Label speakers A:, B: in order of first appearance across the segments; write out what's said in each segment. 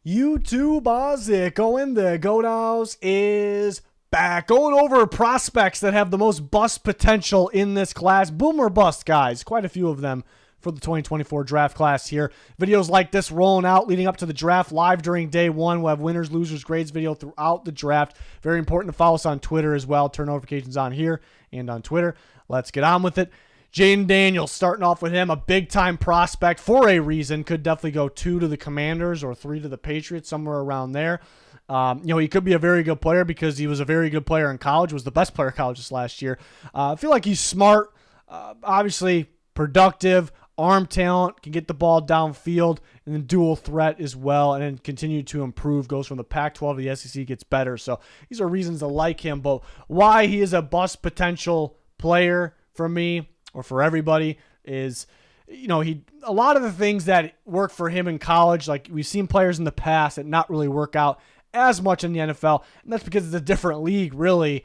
A: YouTube Ozico in the Goat House is back. Going over prospects that have the most bust potential in this class. Boomer bust, guys. Quite a few of them for the 2024 draft class here. Videos like this rolling out leading up to the draft live during day one. We'll have winners, losers, grades video throughout the draft. Very important to follow us on Twitter as well. Turn notifications on here and on Twitter. Let's get on with it. Jayden Daniels, starting off with him, a big-time prospect for a reason. Could definitely go 2 to the Commanders or 3 to the Patriots, somewhere around there. He could be a very good player because he was a very good player in college, was the best player in college this last year. I feel like he's smart, obviously productive, arm talent, can get the ball downfield, and then dual threat as well, and then continue to improve. Goes from the Pac-12 to the SEC, gets better. So these are reasons to like him, but why he is a bust potential player for me, or for everybody, is, a lot of the things that work for him in college, like we've seen players in the past that not really work out as much in the NFL, and that's because it's a different league, really.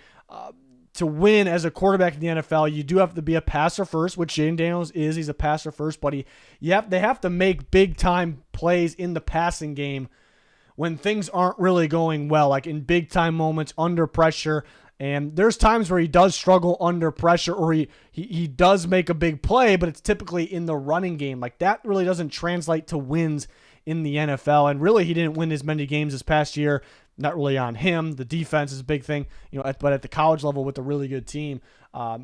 A: To win as a quarterback in the NFL, you do have to be a passer first, which Jayden Daniels is. He's a passer first, but they have to make big-time plays in the passing game when things aren't really going well, like in big-time moments, under pressure. And there's times where he does struggle under pressure, or he does make a big play, but it's typically in the running game. Like, that really doesn't translate to wins in the NFL. And really, he didn't win as many games this past year. Not really on him. The defense is a big thing, but at the college level with a really good team.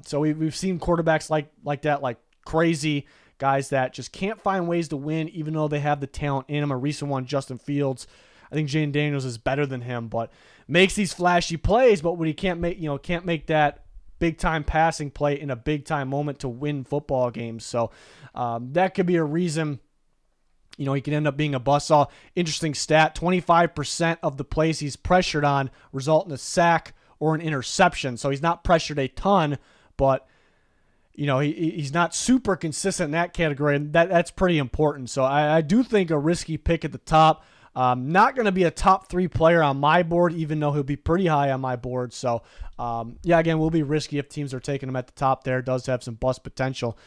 A: So we've seen quarterbacks like that, like crazy guys that just can't find ways to win, even though they have the talent in them. A recent one, Justin Fields. I think Jayden Daniels is better than him, but makes these flashy plays. But when he can't make that big time passing play in a big time moment to win football games, so that could be a reason. He could end up being a bust. Saw interesting stat: 25% of the plays he's pressured on result in a sack or an interception. So he's not pressured a ton, but he's not super consistent in that category, and that's pretty important. So I do think a risky pick at the top. Not going to be a top 3 player on my board, even though he'll be pretty high on my board. So, again, will be risky if teams are taking him at the top there. Does have some bust potential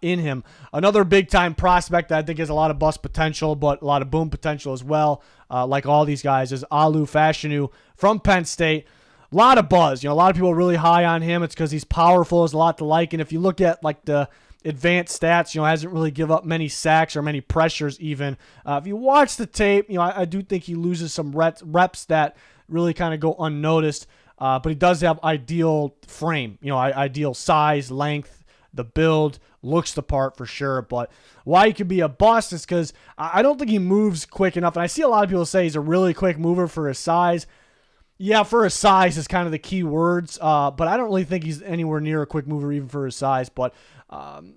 A: in him. Another big-time prospect that I think has a lot of bust potential, but a lot of boom potential as well, like all these guys, is Olu Fashanu from Penn State. A lot of buzz. A lot of people are really high on him. It's because he's powerful. There's a lot to like. And if you look at, like, the advanced stats, hasn't really give up many sacks or many pressures even. If you watch the tape, I do think he loses some reps that really kind of go unnoticed, but he does have ideal frame, ideal size, length, the build, looks the part for sure. But why he could be a bust is because I don't think he moves quick enough, and I see a lot of people say he's a really quick mover for his size. Yeah, for his size is kind of the key words, but I don't really think he's anywhere near a quick mover even for his size. But and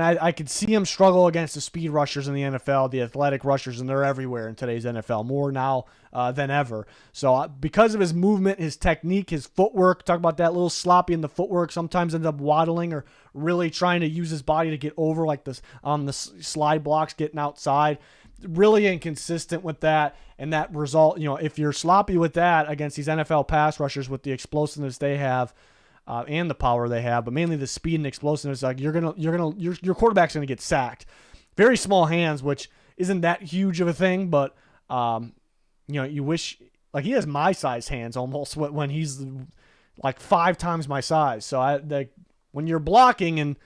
A: I could see him struggle against the speed rushers in the NFL, the athletic rushers, and they're everywhere in today's NFL, more now than ever. So because of his movement, his technique, his footwork, talk about that, little sloppy in the footwork, sometimes ends up waddling or really trying to use his body to get over, like this on the slide blocks, getting outside. Really inconsistent with that, and that result, if you're sloppy with that against these NFL pass rushers with the explosiveness they have and the power they have, but mainly the speed and explosiveness, like your quarterback's gonna get sacked. Very small hands, which isn't that huge of a thing, but you wish, like, he has my size hands almost when he's like 5 times my size. So when you're blocking, and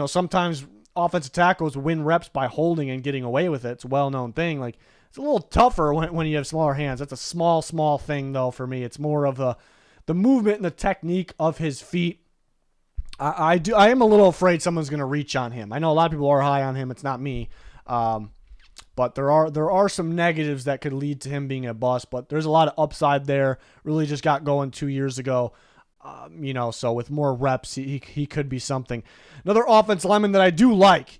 A: sometimes offensive tackles win reps by holding and getting away with it. It's a well-known thing. Like, it's a little tougher when you have smaller hands. That's a small thing, though, for me. It's more of the movement and the technique of his feet. I am a little afraid someone's going to reach on him. I know a lot of people are high on him. It's not me. But there are some negatives that could lead to him being a bust. But there's a lot of upside there. Really just got going 2 years ago. So with more reps, he could be something. Another offensive lineman that I do like,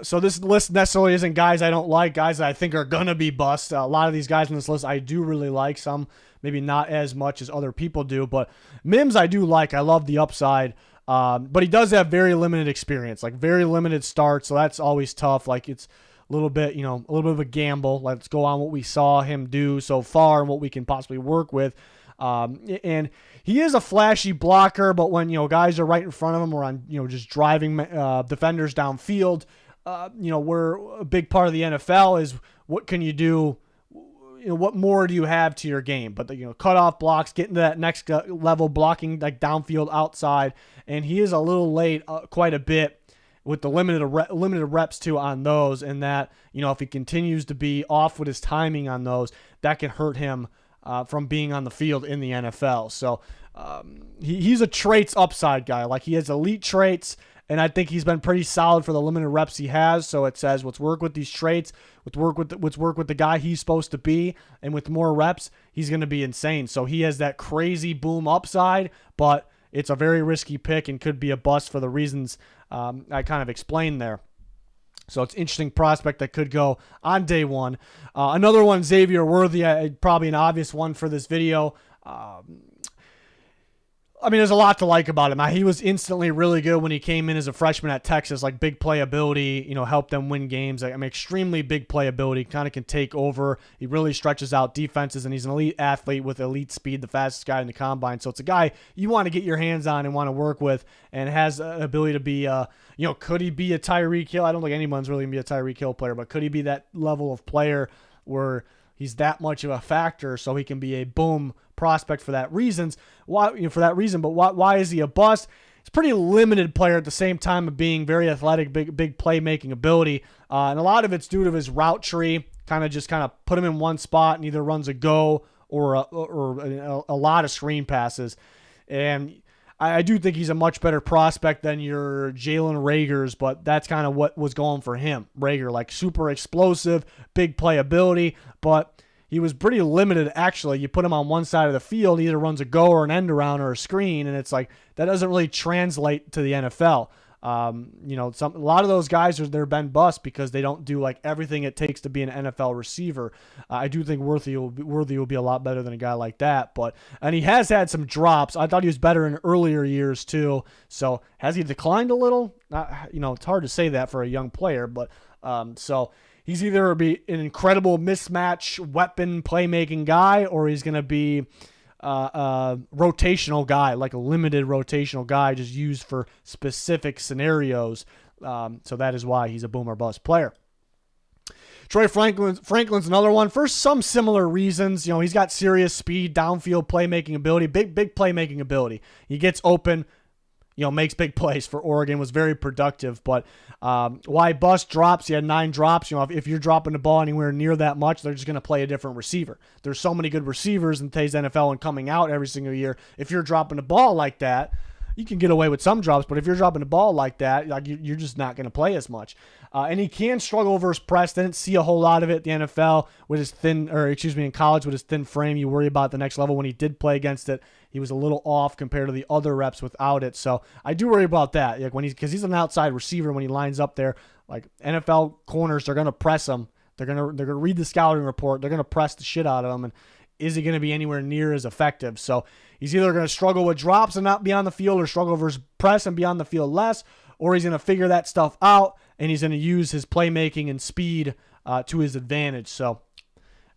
A: so this list necessarily isn't guys I don't like, guys that I think are going to be bust. A lot of these guys on this list I do really like, some maybe not as much as other people do, but Mims I do like. I love the upside, but he does have very limited experience, like very limited starts, so that's always tough. Like, it's a little bit of a gamble. Let's go on what we saw him do so far and what we can possibly work with. And he is a flashy blocker, but when, guys are right in front of him or on, just driving defenders downfield, where a big part of the NFL is what can you do what more do you have to your game? But cutoff blocks, getting to that next level, blocking like downfield, outside, and he is a little late, quite a bit, with the limited reps too on those, and that if he continues to be off with his timing on those, that can hurt him from being on the field in the NFL. So he's a traits upside guy. Like, he has elite traits, and I think he's been pretty solid for the limited reps he has. So it says, let's work with these traits, let's work with the guy he's supposed to be, and with more reps, he's going to be insane. So he has that crazy boom upside, but it's a very risky pick and could be a bust for the reasons I kind of explained there. So it's an interesting prospect that could go on day one. Another one, Xavier Worthy, probably an obvious one for this video. There's a lot to like about him. He was instantly really good when he came in as a freshman at Texas, like big playability, helped them win games. Extremely big playability, kind of can take over. He really stretches out defenses, and he's an elite athlete with elite speed, the fastest guy in the combine. So it's a guy you want to get your hands on and want to work with, and has an ability to be, could he be a Tyreek Hill? I don't think anyone's really going to be a Tyreek Hill player, but could he be that level of player where he's that much of a factor so he can be a boom prospect for that reason? But why is he a bust? He's a pretty limited player at the same time of being very athletic, big playmaking ability, and a lot of it's due to his route tree. Kind of put him in one spot and either runs a go or a lot of screen passes, and I do think he's a much better prospect than your Jalen Reagors, but that's kind of what was going for him. Reagor, like super explosive, big playability, but he was pretty limited, actually. You put him on one side of the field, he either runs a go or an end around or a screen, and it's like that doesn't really translate to the NFL. A lot of those guys they're been bust because they don't do like everything it takes to be an NFL receiver. I do think Worthy will be a lot better than a guy like that, and he has had some drops. I thought he was better in earlier years too. So has he declined a little? It's hard to say that for a young player, but so he's either be an incredible mismatch weapon playmaking guy, or he's going to be a rotational guy, like a limited rotational guy just used for specific scenarios. So that is why he's a boom or bust player. Troy Franklin's another one for some similar reasons. He's got serious speed, downfield playmaking ability, big playmaking ability. He gets open, makes big plays for Oregon, was very productive. But why bust drops? He had 9 drops. If you're dropping the ball anywhere near that much, they're just going to play a different receiver. There's so many good receivers in today's NFL and coming out every single year. If you're dropping the ball like that, you can get away with some drops, but if you're dropping the ball like that, you're just not going to play as much. And he can struggle versus press. Didn't see a whole lot of it in the NFL with his in college with his thin frame. You worry about the next level. When he did play against it, he was a little off compared to the other reps without it. So I do worry about that. Like because he's an outside receiver when he lines up there. Like NFL corners, they're going to press him. They're going to read the scouting report. They're going to press the shit out of him. And is he going to be anywhere near as effective? So he's either going to struggle with drops and not be on the field, or struggle versus press and be on the field less, or he's going to figure that stuff out and he's going to use his playmaking and speed to his advantage. So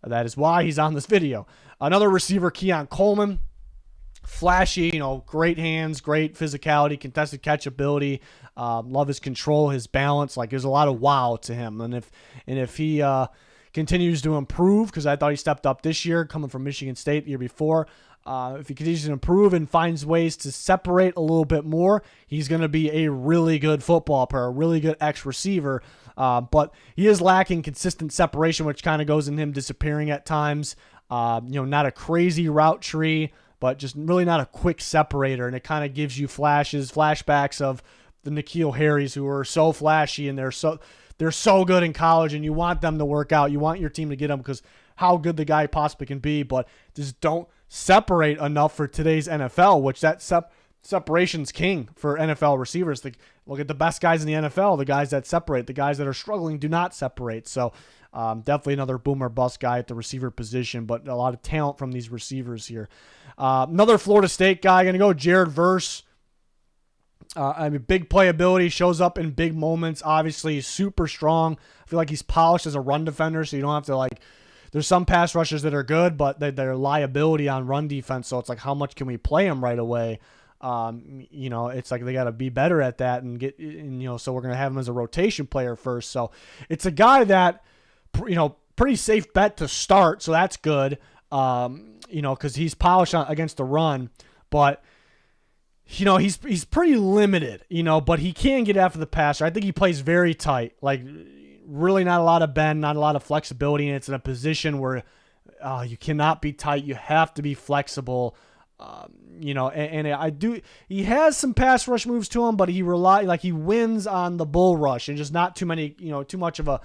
A: that is why he's on this video. Another receiver, Keon Coleman. Flashy, great hands, great physicality, contested catch ability. Love his control, his balance. Like, there's a lot of wow to him. And if he continues to improve, because I thought he stepped up this year, coming from Michigan State the year before. If he continues to improve and finds ways to separate a little bit more, he's going to be a really good football player, a really good receiver. But he is lacking consistent separation, which kind of goes in him disappearing at times. Not a crazy route tree, but just really not a quick separator. And it kind of gives you flashbacks of the N'Keal Harrys, who are so flashy and they're so good in college, and you want them to work out. You want your team to get them because how good the guy possibly can be, but just don't separate enough for today's NFL, which that separation's king for NFL receivers. Look at the best guys in the NFL, the guys that separate. The guys that are struggling do not separate. So definitely another boom or bust guy at the receiver position, but a lot of talent from these receivers here. Another Florida State guy, going to go Jared Verse. Big playability, shows up in big moments. Obviously, he's super strong. I feel like he's polished as a run defender, so you don't have to there's some pass rushers that are good, but they're liability on run defense. So it's like, how much can we play him right away? It's like they got to be better at that so we're going to have him as a rotation player first. So it's a guy that, pretty safe bet to start, so that's good. Because he's polished against the run, but he's pretty limited, but he can get after the passer. I think he plays very tight, like really not a lot of bend, not a lot of flexibility, and it's in a position where you cannot be tight. You have to be flexible. He has some pass rush moves to him, but he wins on the bull rush and just not too much of a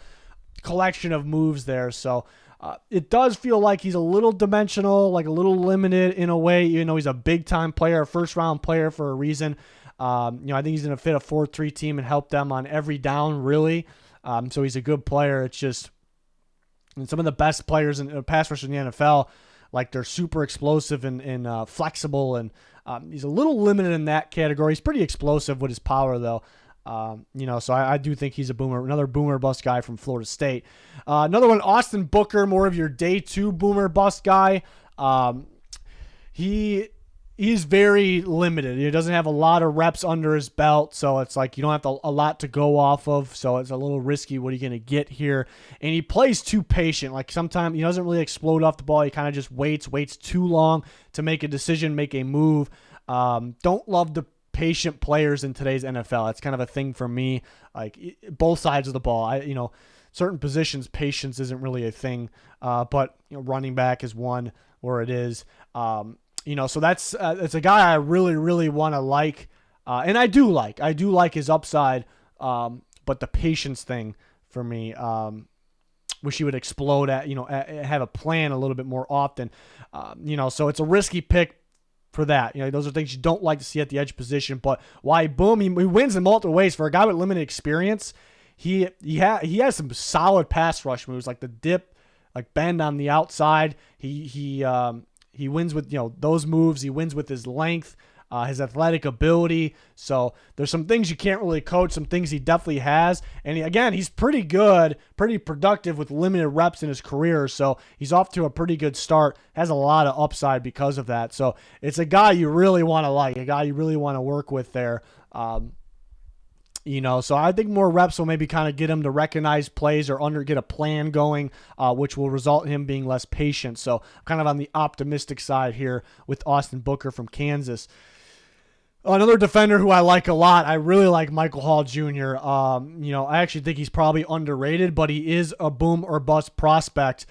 A: collection of moves there. So it does feel like he's a little dimensional, like a little limited in a way. He's a big time player, a first round player for a reason. I think he's going to fit a 4-3 team and help them on every down, really. So he's a good player. It's just, and some of the best players in pass rush in the NFL, like they're super explosive and flexible, and he's a little limited in that category. He's pretty explosive with his power, though. So I do think he's another boomer bust guy from Florida State. Another one, Austin Booker, more of your day 2 boomer bust guy. He's very limited. He doesn't have a lot of reps under his belt, so it's like you don't have a lot to go off of, so it's a little risky what are you going to get here. And he plays too patient. Like sometimes he doesn't really explode off the ball. He kind of just waits too long to make a decision, make a move. Don't love the patient players in today's NFL. That's kind of a thing for me. Like both sides of the ball. Certain positions, patience isn't really a thing. But running back is one where it is. So that's it's a guy I really, really want to like, and I do like his upside, but the patience thing for me, wish he would explode have a plan a little bit more often, so it's a risky pick for that. Those are things you don't like to see at the edge position, but why boom, he wins in multiple ways. For a guy with limited experience, he has some solid pass rush moves, like the dip, like bend on the outside. He wins with those moves. He wins with his length, his athletic ability. So there's some things you can't really coach, some things he definitely has. And he's pretty good, pretty productive with limited reps in his career. So he's off to a pretty good start, has a lot of upside because of that. So it's a guy you really want to like, a guy you really want to work with there. So I think more reps will maybe kind of get him to recognize plays or get a plan going, which will result in him being less patient. So I'm kind of on the optimistic side here with Austin Booker from Kansas. Another defender who I like a lot, I really like Michael Hall Jr. I actually think he's probably underrated, but he is a boom or bust prospect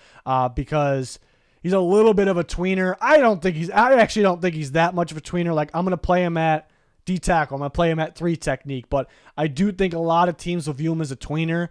A: because he's a little bit of a tweener. I actually don't think he's that much of a tweener. Like I'm going to play him at D-tackle. I'm going to play him at 3 technique, but I do think a lot of teams will view him as a tweener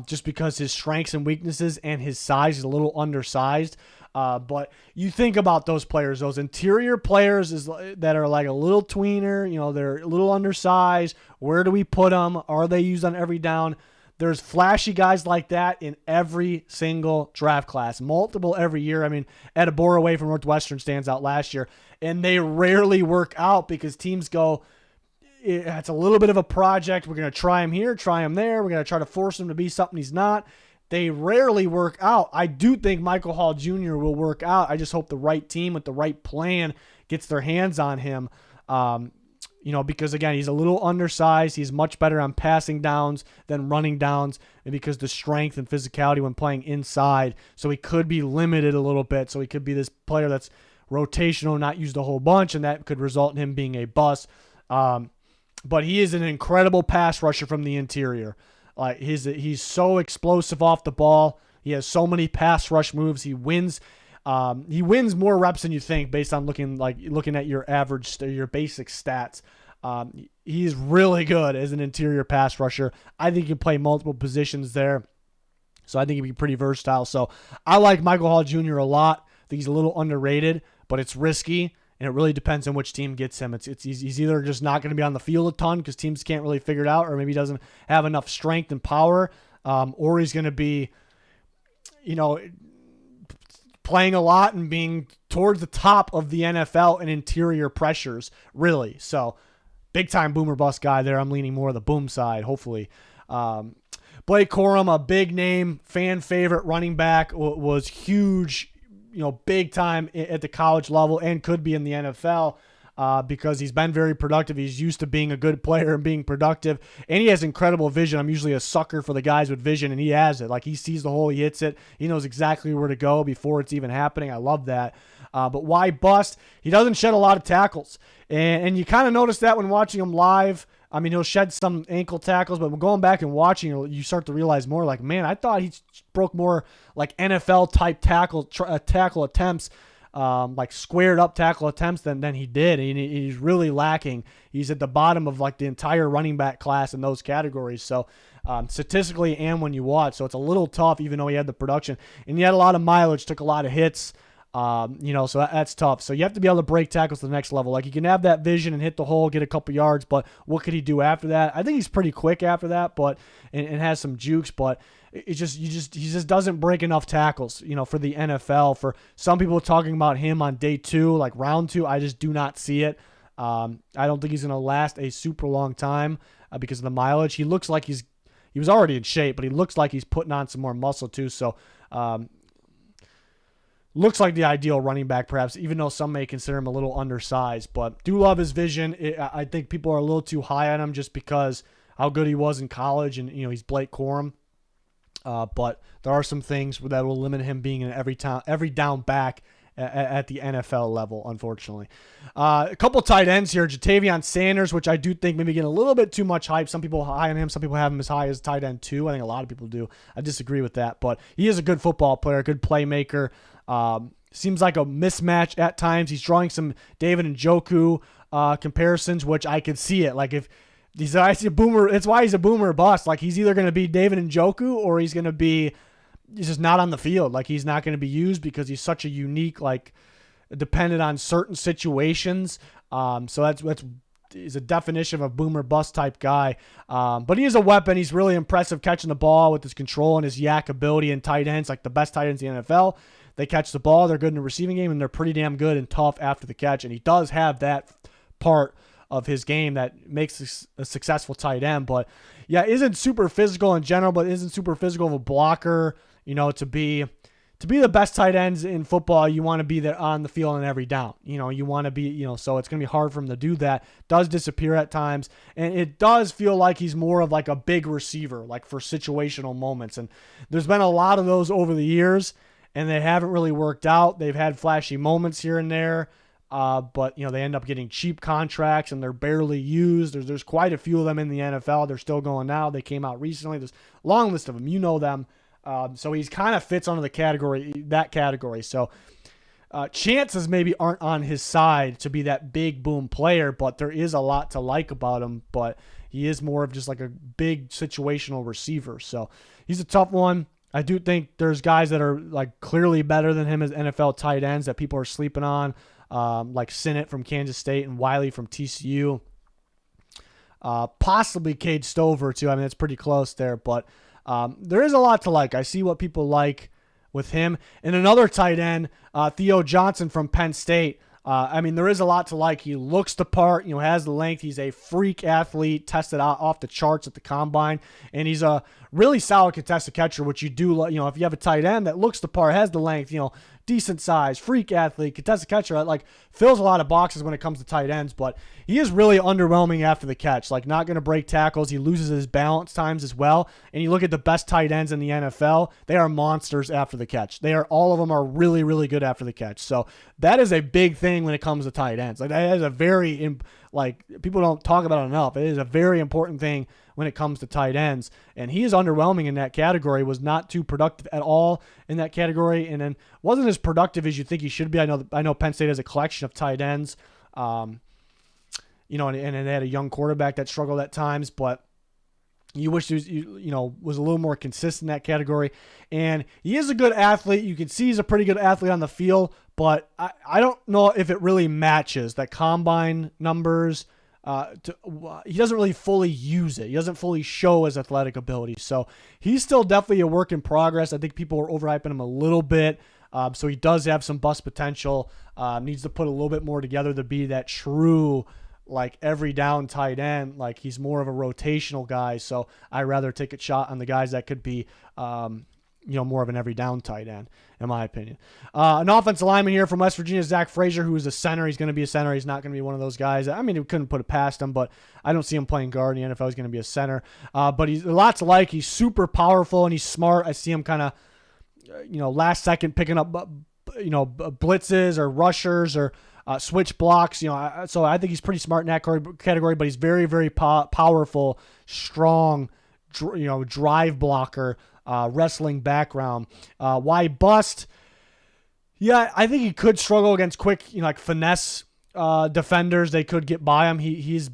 A: just because his strengths and weaknesses and his size is a little undersized. But you think about those players, those interior players that are like a little tweener, they're a little undersized. Where do we put them? Are they used on every down? There's flashy guys like that in every single draft class, multiple every year. I mean, Adebor away from Northwestern stands out last year, and they rarely work out because teams go, it's a little bit of a project. We're going to try him here, try him there. We're going to try to force him to be something he's not. They rarely work out. I do think Michael Hall Jr. will work out. I just hope the right team with the right plan gets their hands on him. Because again, he's a little undersized. He's much better on passing downs than running downs, and because the strength and physicality when playing inside. So he could be limited a little bit. So he could be this player that's rotational, not used a whole bunch, and that could result in him being a bust. But he is an incredible pass rusher from the interior. He's so explosive off the ball. He has so many pass rush moves. He wins more reps than you think based on looking at your average, your basic stats. He's really good as an interior pass rusher. I think he can play multiple positions there. So I think he'd be pretty versatile. So I like Michael Hall Jr. a lot. I think he's a little underrated, but it's risky, and it really depends on which team gets him. He's either just not going to be on the field a ton because teams can't really figure it out, or maybe he doesn't have enough strength and power, or he's going to be, playing a lot and being towards the top of the NFL in interior pressures, really. So big-time boomer bust guy there. I'm leaning more of the boom side, hopefully. Blake Corum, a big name, fan favorite running back, was huge, big time at the college level and could be in the NFL. because he's been very productive. He's used to being a good player and being productive, and he has incredible vision. I'm usually a sucker for the guys with vision, and he has it. Like, he sees the hole, he hits it. He knows exactly where to go before it's even happening. I love that. But why bust? He doesn't shed a lot of tackles, and you kind of notice that when watching him live. I mean, he'll shed some ankle tackles, but going back and watching, you start to realize more like, man, I thought he broke more like NFL-type tackle attempts, like squared-up tackle attempts than he did. And he's really lacking. He's at the bottom of like the entire running back class in those categories. So statistically and when you watch, so it's a little tough even though he had the production. And he had a lot of mileage, took a lot of hits. So that's tough. So you have to be able to break tackles to the next level. Like, you can have that vision and hit the hole, get a couple yards, but what could he do after that? I think he's pretty quick after that, but and has some jukes, but he just doesn't break enough tackles, for the NFL. For some people talking about him on day 2, like round 2, I just do not see it. I don't think he's going to last a super long time because of the mileage. He looks like he was already in shape, but he looks like he's putting on some more muscle too. So, looks like the ideal running back, perhaps, even though some may consider him a little undersized. But do love his vision. I think people are a little too high on him just because how good he was in college, and he's Blake Corum. But there are some things that will limit him being an every down back at the NFL level, unfortunately. A couple tight ends here. Ja'Tavion Sanders, which I do think maybe getting a little bit too much hype. Some people high on him. Some people have him as high as tight end 2. I think a lot of people do. I disagree with that. But he is a good football player, a good playmaker. Seems like a mismatch at times. He's drawing some David Njoku comparisons, which I could see it. Like, if he's a boomer, it's why he's a boomer bust. Like, he's either going to be David Njoku or he's just not on the field. Like, he's not going to be used because he's such a unique, like, dependent on certain situations. So he's a definition of a boomer bust type guy. But he is a weapon. He's really impressive catching the ball with his control and his yak ability in tight ends, like the best tight ends in the NFL. They catch the ball, they're good in the receiving game, and they're pretty damn good and tough after the catch. And he does have that part of his game that makes a successful tight end. But yeah, isn't super physical in general, but isn't super physical of a blocker. To be the best tight ends in football, you want to be there on the field on every down. You want to be, so it's going to be hard for him to do that. Does disappear at times, and it does feel like he's more of like a big receiver, like for situational moments. And there's been a lot of those over the years, and they haven't really worked out. They've had flashy moments here and there, but they end up getting cheap contracts, and they're barely used. There's quite a few of them in the NFL. They're still going now. They came out recently. There's a long list of them. You know them. So he's kind of fits under that category. So chances maybe aren't on his side to be that big boom player, but there is a lot to like about him. But he is more of just like a big situational receiver. So he's a tough one. I do think there's guys that are like clearly better than him as NFL tight ends that people are sleeping on, like Sinnott from Kansas State and Wiley from TCU. Possibly Cade Stover too. I mean, it's pretty close there, but there is a lot to like. I see what people like with him. And another tight end, Theo Johnson from Penn State. I mean, there is a lot to like. He looks the part, has the length. He's a freak athlete, tested out off the charts at the combine, and he's a really solid contested catcher, which you do, if you have a tight end that looks the part, has the length, decent size, freak athlete, contested catcher, like fills a lot of boxes when it comes to tight ends, but he is really underwhelming after the catch, like not going to break tackles. He loses his balance times as well. And you look at the best tight ends in the NFL, they are monsters after the catch. All of them are really, really good after the catch. So that is a big thing when it comes to tight ends. Like, that is a very, people don't talk about it enough. It is a very important thing when it comes to tight ends. And he is underwhelming in that category, was not too productive at all in that category, and then wasn't as productive as you think he should be. I know Penn State has a collection of tight ends, and they had a young quarterback that struggled at times, but you wish he was a little more consistent in that category. And he is a good athlete. You can see he's a pretty good athlete on the field, but I don't know if it really matches that combine numbers. He doesn't really fully use it. He doesn't fully show his athletic ability. So he's still definitely a work in progress. I think people are overhyping him a little bit. So he does have some bust potential. Needs to put a little bit more together to be that true, like every down tight end. Like, he's more of a rotational guy. So I'd rather take a shot on the guys that could be, more of an every down tight end, in my opinion. An offensive lineman here from West Virginia, Zach Frazier, who is a center. He's going to be a center. He's not going to be one of those guys. I mean, we couldn't put it past him, but I don't see him playing guard in the NFL. He's going to be a center. But he's lots of like. He's super powerful and he's smart. I see him kind of, last second picking up, blitzes or rushers or switch blocks. So I think he's pretty smart in that category. But he's very, very powerful, strong, drive blocker. Wrestling background. Why bust? Yeah, I think he could struggle against quick, like finesse defenders. They could get by him. He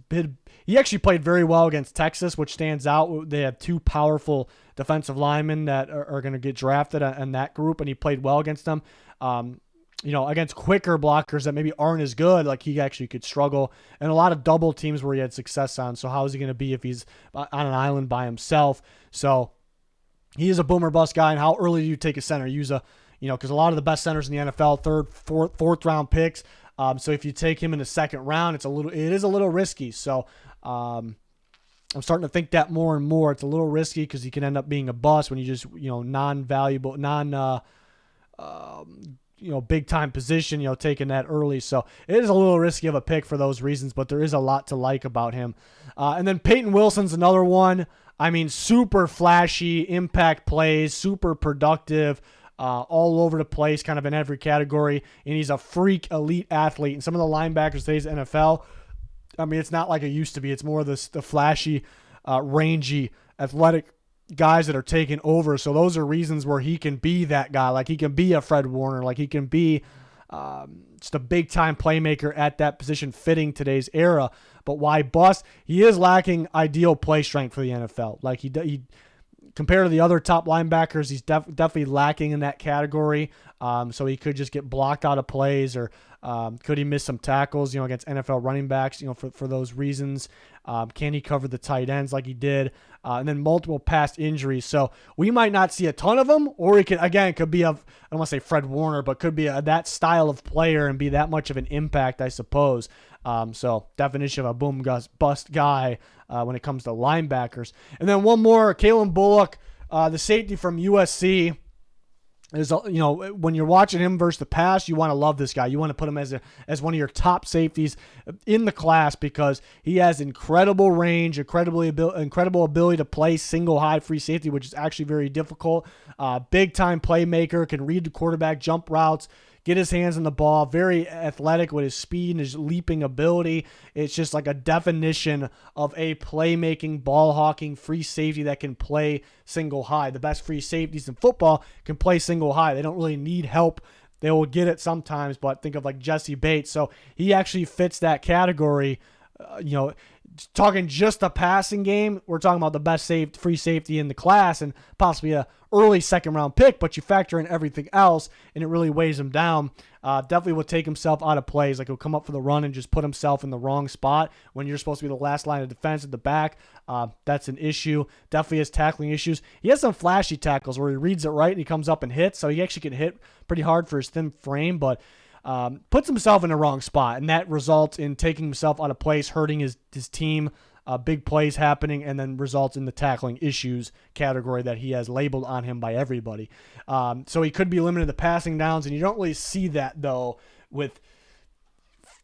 A: actually played very well against Texas, which stands out. They have two powerful defensive linemen that are going to get drafted in that group, and he played well against them. Against quicker blockers that maybe aren't as good, like he actually could struggle. And a lot of double teams where he had success on. So how is he going to be if he's on an island by himself? So he is a boomer bust guy. And how early do you take a center? Use because a lot of the best centers in the NFL, third, fourth round picks. So if you take him in the second round, it is a little risky. So I'm starting to think that more and more. It's a little risky because he can end up being a bust when you just non-valuable, big time position. Taking that early. So it is a little risky of a pick for those reasons, but there is a lot to like about him. And then Payton Wilson's another one. I mean, super flashy, impact plays, super productive, all over the place, kind of in every category. And he's a freak elite athlete. And some of the linebackers today's NFL, I mean, it's not like it used to be. It's more of the flashy, rangy, athletic guys that are taking over. So those are reasons where he can be that guy. Like he can be a Fred Warner. Like he can be just a big-time playmaker at that position fitting today's era. But why bust? He is lacking ideal play strength for the NFL. Like he compared to the other top linebackers, he's definitely lacking in that category. So he could just get blocked out of plays, or could he miss some tackles, against NFL running backs, for those reasons. Can he cover the tight ends like he did? And then multiple past injuries. So we might not see a ton of them, or he could be I don't want to say Fred Warner, but could be that style of player and be that much of an impact, I suppose. So definition of a boom bust guy when it comes to linebackers. And then one more, Calen Bullock, the safety from USC. Is, when you're watching him versus the pass, you want to love this guy. You want to put him as one of your top safeties in the class because he has incredible range, incredible ability to play single high free safety, which is actually very difficult. Big time playmaker, can read the quarterback, jump routes, get his hands on the ball, very athletic with his speed and his leaping ability. It's just like a definition of a playmaking, ball-hawking free safety that can play single high. The best free safeties in football can play single high. They don't really need help. They will get it sometimes, but think of like Jesse Bates. So he actually fits that category. Talking just a passing game, we're talking about the best free safety in the class and possibly a early second-round pick, but you factor in everything else, and it really weighs him down. Definitely will take himself out of plays. Like he'll come up for the run and just put himself in the wrong spot when you're supposed to be the last line of defense at the back. That's an issue. Definitely has tackling issues. He has some flashy tackles where he reads it right and he comes up and hits, so he actually can hit pretty hard for his thin frame, but puts himself in the wrong spot, and that results in taking himself out of place, hurting his team, big plays happening, and then results in the tackling issues category that he has labeled on him by everybody. So he could be limited to passing downs, and you don't really see that, though, with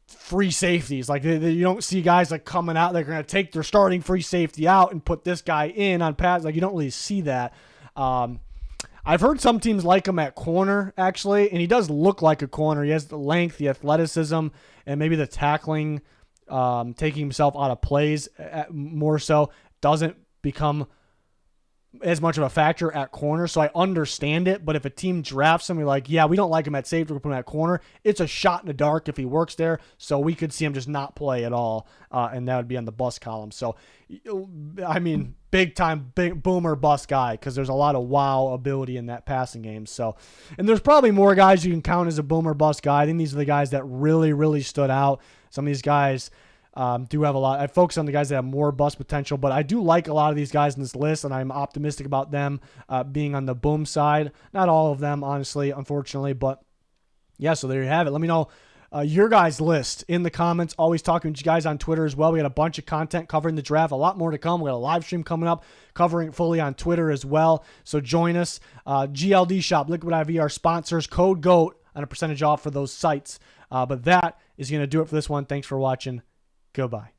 A: free safeties. Like you don't see guys like coming out, they're going to take their starting free safety out and put this guy in on pass. Like you don't really see that. I've heard some teams like him at corner, actually, and he does look like a corner. He has the length, the athleticism, and maybe the tackling, taking himself out of plays more so, doesn't become as much of a factor at corner. So I understand it, but if a team drafts him, you're like, yeah, we don't like him at safety, we're putting him at corner. It's a shot in the dark if he works there, so we could see him just not play at all, and that would be on the bust column. So, I mean, big boomer bust guy, because there's a lot of wow ability in that passing game. So, and there's probably more guys you can count as a boomer bust guy. I think these are the guys that really, really stood out. Some of these guys do have a lot. I focus on the guys that have more bust potential, but I do like a lot of these guys in this list, and I'm optimistic about them being on the boom side. Not all of them, honestly, unfortunately, but yeah, so there you have it. Let me know your guys' list in the comments. Always talking to you guys on Twitter as well. We got a bunch of content covering the draft. A lot more to come. We got a live stream coming up covering it fully on Twitter as well. So join us. GLD Shop, Liquid IV, our sponsors. Code GOAT on a percentage off for those sites. But that is going to do it for this one. Thanks for watching. Goodbye.